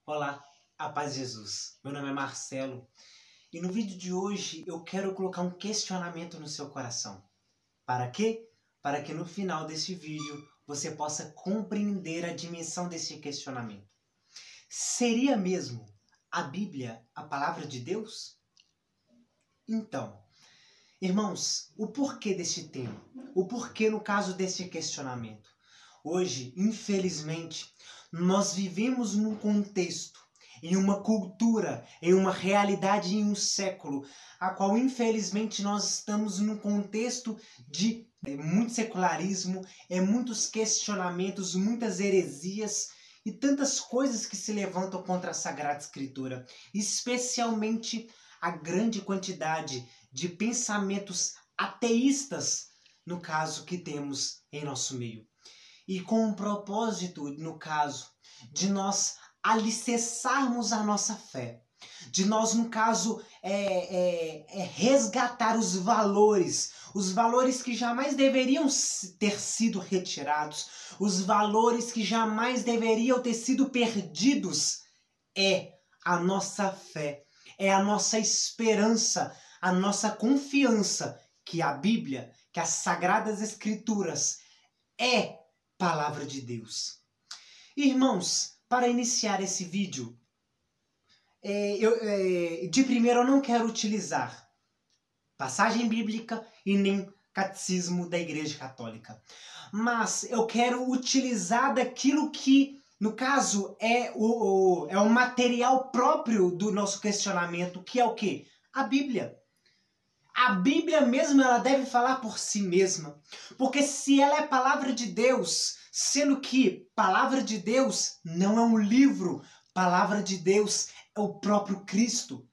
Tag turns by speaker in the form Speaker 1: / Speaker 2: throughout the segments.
Speaker 1: Olá, a paz de Jesus. Meu nome é Marcelo e no vídeo de hoje eu quero colocar um questionamento no seu coração. Para quê? Para que no final desse vídeo você possa compreender a dimensão desse questionamento. Seria mesmo a Bíblia a palavra de Deus? Então, irmãos, o porquê deste tema? O porquê no caso desse questionamento? Hoje, infelizmente, nós vivemos num contexto, em uma cultura, em uma realidade, em um século, a qual infelizmente nós estamos num contexto de muito secularismo, muitos questionamentos, muitas heresias e tantas coisas que se levantam contra a Sagrada Escritura, especialmente a grande quantidade de pensamentos ateístas, no caso que temos em nosso meio. E com o propósito, no caso, de nós alicerçarmos a nossa fé, de nós, no caso, resgatar os valores que jamais deveriam ter sido retirados, os valores que jamais deveriam ter sido perdidos, é a nossa fé, é a nossa esperança, a nossa confiança que a Bíblia, que as Sagradas Escrituras é Palavra de Deus. Irmãos, para iniciar esse vídeo, de primeiro eu não quero utilizar passagem bíblica e nem catecismo da Igreja Católica. Mas eu quero utilizar daquilo que, no caso, é o material próprio do nosso questionamento, que é o quê? A Bíblia. A Bíblia mesmo, ela deve falar por si mesma. Porque se ela é palavra de Deus, sendo que palavra de Deus não é um livro, palavra de Deus é o próprio Cristo.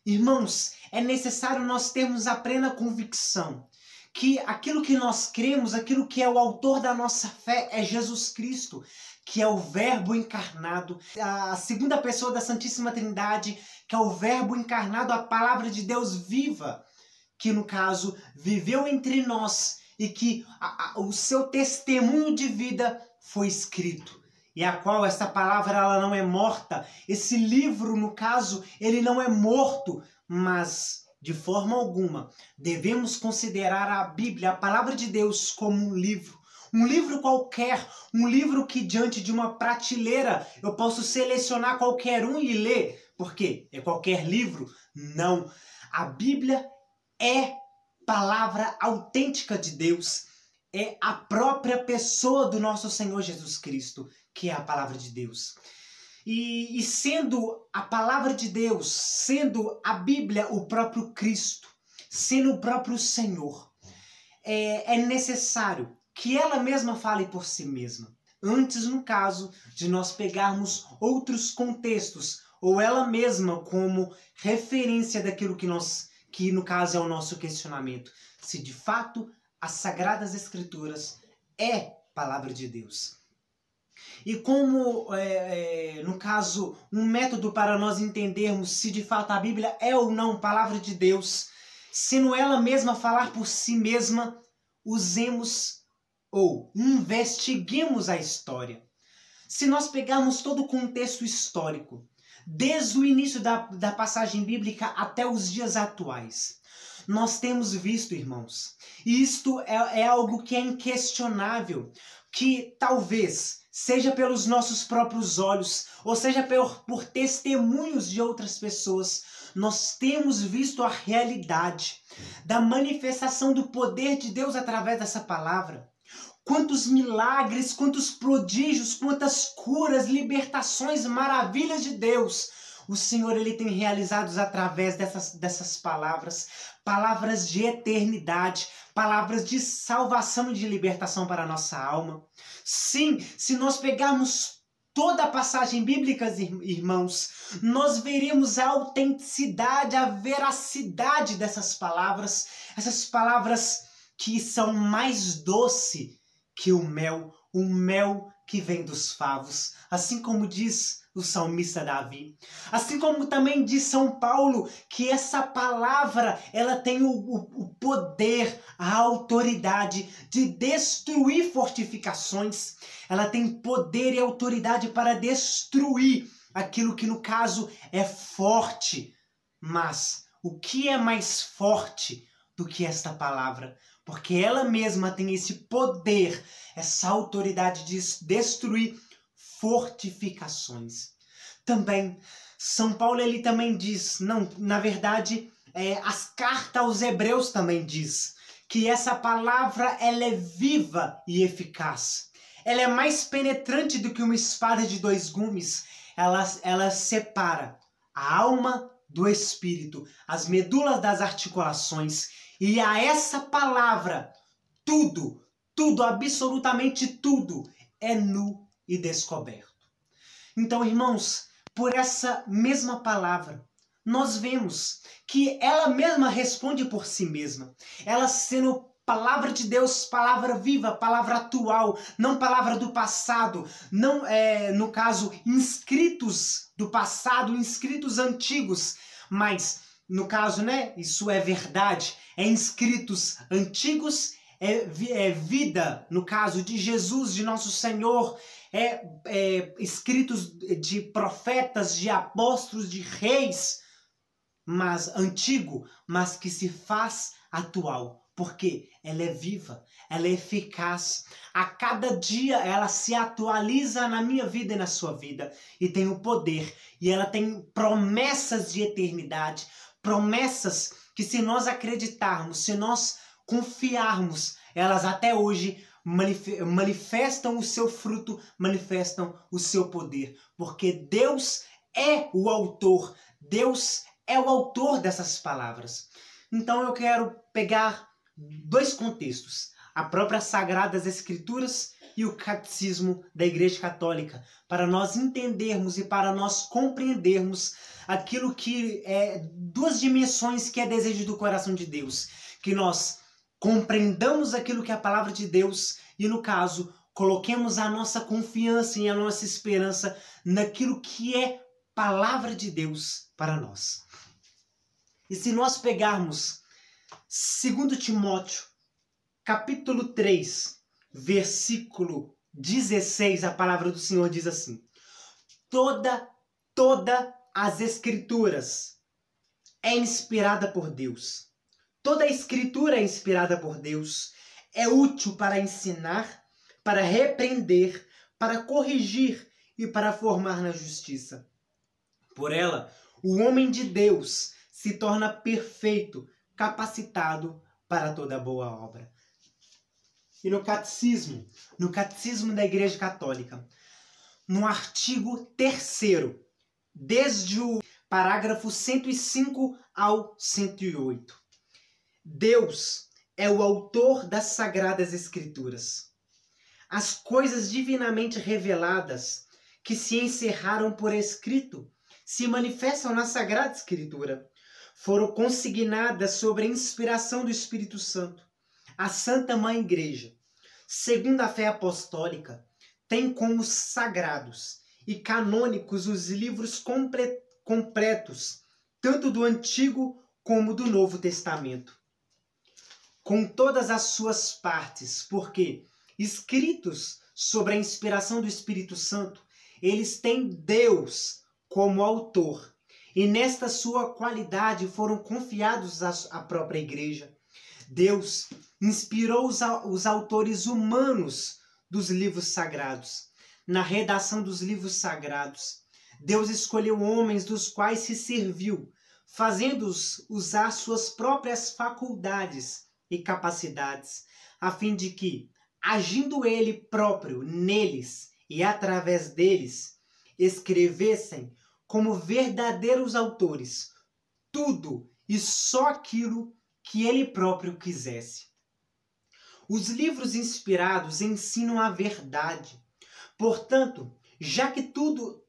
Speaker 1: Irmãos, é necessário nós termos a plena convicção que aquilo que nós cremos, aquilo que é o autor da nossa fé é Jesus Cristo, que é o Verbo encarnado, a segunda pessoa da Santíssima Trindade, que é o Verbo encarnado, a palavra de Deus viva, que no caso viveu entre nós e que o seu testemunho de vida foi escrito. E a qual essa palavra ela não é morta. Esse livro, no caso, ele não é morto, mas de forma alguma devemos considerar a Bíblia, a palavra de Deus, como um livro. Um livro qualquer, um livro que diante de uma prateleira eu posso selecionar qualquer um e ler. Por quê? É qualquer livro? Não. A Bíblia é palavra autêntica de Deus, é a própria pessoa do nosso Senhor Jesus Cristo, que é a palavra de Deus. E sendo a palavra de Deus, sendo a Bíblia o próprio Cristo, sendo o próprio Senhor, é necessário que ela mesma fale por si mesma. Antes, no caso, de nós pegarmos outros contextos, ou ela mesma como referência daquilo que no caso é o nosso questionamento, se de fato as Sagradas Escrituras é palavra de Deus. E como, no caso, um método para nós entendermos se de fato a Bíblia é ou não palavra de Deus, sendo ela mesma falar por si mesma, usemos ou investiguemos a história. Se nós pegarmos todo o contexto histórico, desde o início da passagem bíblica até os dias atuais, nós temos visto, irmãos, e isto é algo que é inquestionável, que talvez seja pelos nossos próprios olhos, ou seja por testemunhos de outras pessoas, nós temos visto a realidade da manifestação do poder de Deus através dessa palavra. Quantos milagres, quantos prodígios, quantas curas, libertações, maravilhas de Deus o Senhor ele tem realizado através dessas palavras, palavras de eternidade, palavras de salvação e de libertação para a nossa alma. Sim, se nós pegarmos toda a passagem bíblica, irmãos, nós veremos a autenticidade, a veracidade dessas palavras, essas palavras que são mais doces que o mel que vem dos favos, assim como diz o salmista Davi, assim como também diz São Paulo, que essa palavra ela tem o poder, a autoridade de destruir fortificações, ela tem poder e autoridade para destruir aquilo que no caso é forte. Mas o que é mais forte do que esta palavra? Porque ela mesma tem esse poder, essa autoridade de destruir fortificações. Também, São Paulo ele também diz, não, na verdade, as cartas aos Hebreus também diz, que essa palavra ela é viva e eficaz. Ela é mais penetrante do que uma espada de dois gumes. Ela separa a alma do espírito, as medulas das articulações. E a essa palavra, tudo, absolutamente tudo, é nu e descoberto. Então, irmãos, por essa mesma palavra, nós vemos que ela mesma responde por si mesma. Ela sendo palavra de Deus, palavra viva, palavra atual, não palavra do passado, não no caso, inscritos do passado, inscritos antigos, mas no caso, né, isso é verdade, é inscritos antigos, é vida, no caso de Jesus, de nosso Senhor, escritos de profetas, de apóstolos, de reis, mas antigo, mas que se faz atual, porque ela é viva, ela é eficaz. A cada dia ela se atualiza na minha vida e na sua vida, e tem o poder, e ela tem promessas de eternidade, promessas que se nós acreditarmos, se nós confiarmos, elas até hoje manifestam o seu fruto, manifestam o seu poder, porque Deus é o autor, Deus é o autor dessas palavras. Então eu quero pegar dois contextos, a própria Sagradas Escrituras e o Catecismo da Igreja Católica, para nós entendermos e para nós compreendermos aquilo que é duas dimensões que é desejo do coração de Deus, que nós compreendamos aquilo que é a palavra de Deus e, no caso, coloquemos a nossa confiança e a nossa esperança naquilo que é palavra de Deus para nós. E se nós pegarmos 2 Timóteo, capítulo 3, versículo 16, a palavra do Senhor diz assim: Toda as Escrituras é inspirada por Deus. Toda a Escritura é inspirada por Deus, é útil para ensinar, para repreender, para corrigir e para formar na justiça. Por ela, o homem de Deus se torna perfeito, capacitado para toda boa obra. E no Catecismo da Igreja Católica, no artigo 3º, desde o parágrafo 105 ao 108, Deus é o autor das Sagradas Escrituras. As coisas divinamente reveladas que se encerraram por escrito se manifestam na Sagrada Escritura. Foram consignadas sob a inspiração do Espírito Santo. A Santa Mãe Igreja, segundo a fé apostólica, tem como sagrados e canônicos os livros completos, tanto do Antigo como do Novo Testamento, com todas as suas partes, porque, escritos sobre a inspiração do Espírito Santo, eles têm Deus como autor, e nesta sua qualidade foram confiados à própria Igreja. Deus inspirou os autores humanos dos livros sagrados. Na redação dos livros sagrados, Deus escolheu homens dos quais se serviu, fazendo-os usar suas próprias faculdades e capacidades, a fim de que, agindo Ele próprio neles e através deles, escrevessem como verdadeiros autores tudo e só aquilo que Ele próprio quisesse. Os livros inspirados ensinam a verdade. Portanto, já que tudo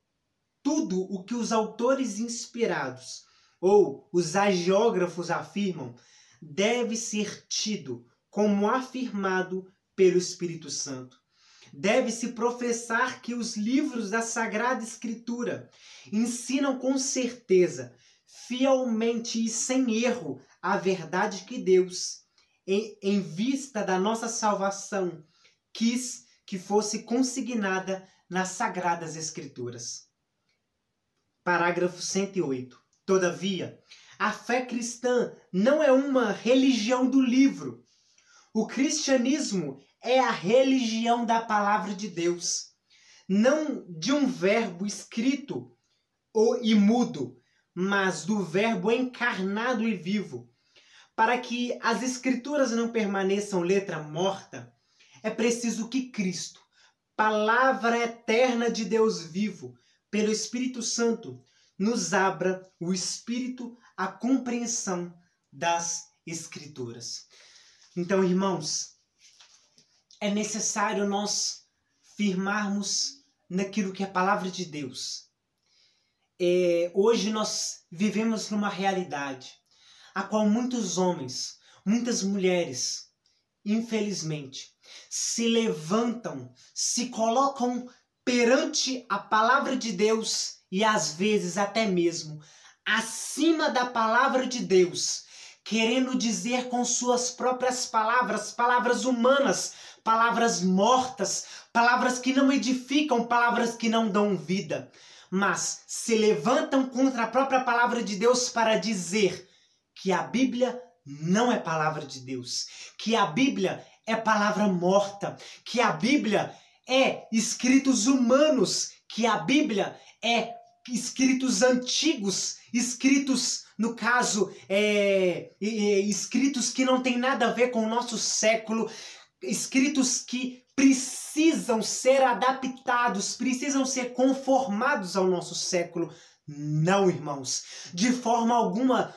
Speaker 1: o que os autores inspirados ou os agiógrafos afirmam deve ser tido como afirmado pelo Espírito Santo, deve-se professar que os livros da Sagrada Escritura ensinam com certeza, fielmente e sem erro, a verdade que Deus, em vista da nossa salvação, quis que fosse consignada nas Sagradas Escrituras. Parágrafo 108. Todavia, a fé cristã não é uma religião do livro. O cristianismo é a religião da palavra de Deus, não de um verbo escrito e mudo, mas do verbo encarnado e vivo. Para que as Escrituras não permaneçam letra morta, é preciso que Cristo, palavra eterna de Deus vivo, pelo Espírito Santo, nos abra o Espírito à compreensão das Escrituras. Então, irmãos, é necessário nós firmarmos naquilo que é a palavra de Deus. Hoje nós vivemos numa realidade a qual muitos homens, muitas mulheres, infelizmente, se levantam, se colocam perante a palavra de Deus e às vezes até mesmo acima da palavra de Deus, querendo dizer com suas próprias palavras, palavras humanas, palavras mortas, palavras que não edificam, palavras que não dão vida, mas se levantam contra a própria palavra de Deus para dizer que a Bíblia não é palavra de Deus, que a Bíblia é palavra morta, que a Bíblia é escritos humanos, que a Bíblia é escritos antigos, escritos, no caso, escritos que não tem nada a ver com o nosso século, escritos que precisam ser adaptados, precisam ser conformados ao nosso século. Não, irmãos, de forma alguma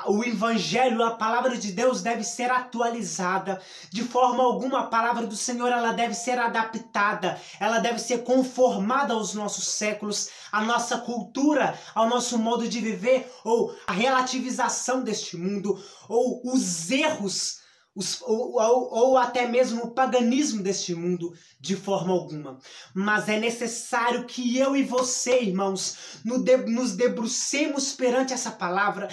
Speaker 1: o Evangelho, a palavra de Deus deve ser atualizada. De forma alguma a palavra do Senhor ela deve ser adaptada, ela deve ser conformada aos nossos séculos, à nossa cultura, ao nosso modo de viver, ou a relativização deste mundo, ou os erros, ou até mesmo o paganismo deste mundo, de forma alguma. Mas é necessário que eu e você, irmãos, nos debrucemos perante essa palavra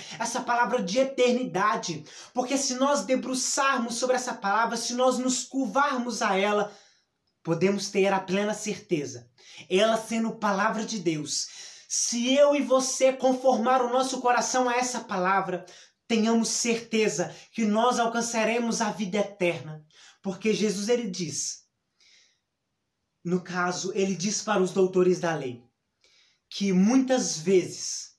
Speaker 1: de eternidade. Porque se nós debruçarmos sobre essa palavra, se nós nos curvarmos a ela, podemos ter a plena certeza, ela sendo palavra de Deus, se eu e você conformar o nosso coração a essa palavra, tenhamos certeza que nós alcançaremos a vida eterna. Porque Jesus, ele diz, no caso, ele diz para os doutores da lei, que muitas vezes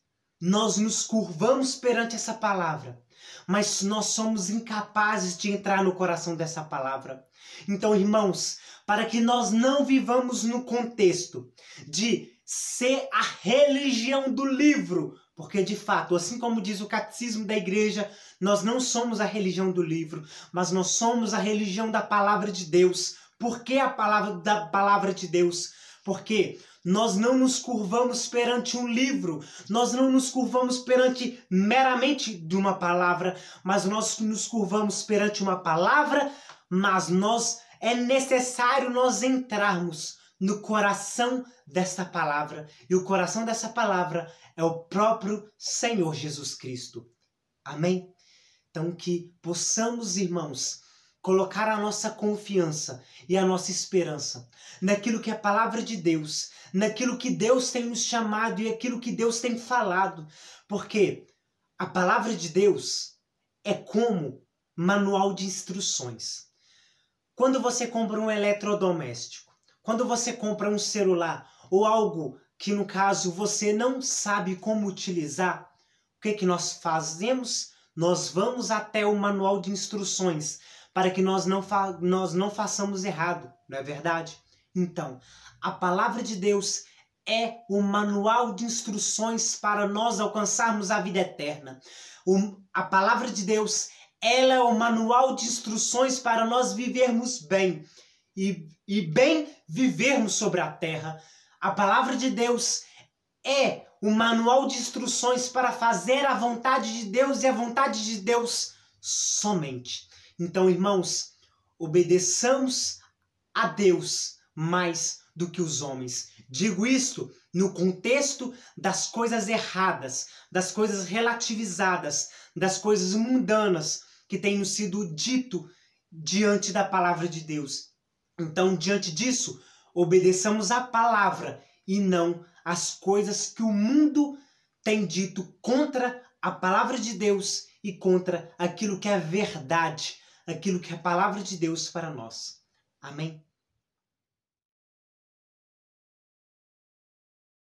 Speaker 1: nós nos curvamos perante essa palavra, mas nós somos incapazes de entrar no coração dessa palavra. Então, irmãos, para que nós não vivamos no contexto de ser a religião do livro, porque de fato, assim como diz o catecismo da igreja, nós não somos a religião do livro, mas nós somos a religião da palavra de Deus. Por que a palavra da palavra de Deus? Porque nós não nos curvamos perante um livro, nós não nos curvamos perante meramente de uma palavra, mas nós nos curvamos perante uma palavra, mas é necessário nós entrarmos no coração dessa palavra, e o coração dessa palavra é o próprio Senhor Jesus Cristo. Amém? Então que possamos, irmãos, colocar a nossa confiança e a nossa esperança naquilo que é a palavra de Deus, naquilo que Deus tem nos chamado e aquilo que Deus tem falado, porque a palavra de Deus é como manual de instruções. Quando você compra um eletrodoméstico, quando você compra um celular ou algo que, no caso, você não sabe como utilizar, o que nós fazemos? Nós vamos até o manual de instruções para que nós não façamos errado, não é verdade? Então, a palavra de Deus é o manual de instruções para nós alcançarmos a vida eterna. A palavra de Deus, ela é o manual de instruções para nós vivermos bem e bem vivermos sobre a terra. A palavra de Deus é o manual de instruções para fazer a vontade de Deus e a vontade de Deus somente. Então, irmãos, obedeçamos a Deus, mais do que os homens. Digo isto no contexto das coisas erradas, das coisas relativizadas, das coisas mundanas que têm sido dito diante da palavra de Deus. Então, diante disso, obedeçamos a palavra e não as coisas que o mundo tem dito contra a palavra de Deus e contra aquilo que é verdade, aquilo que é a palavra de Deus para nós. Amém?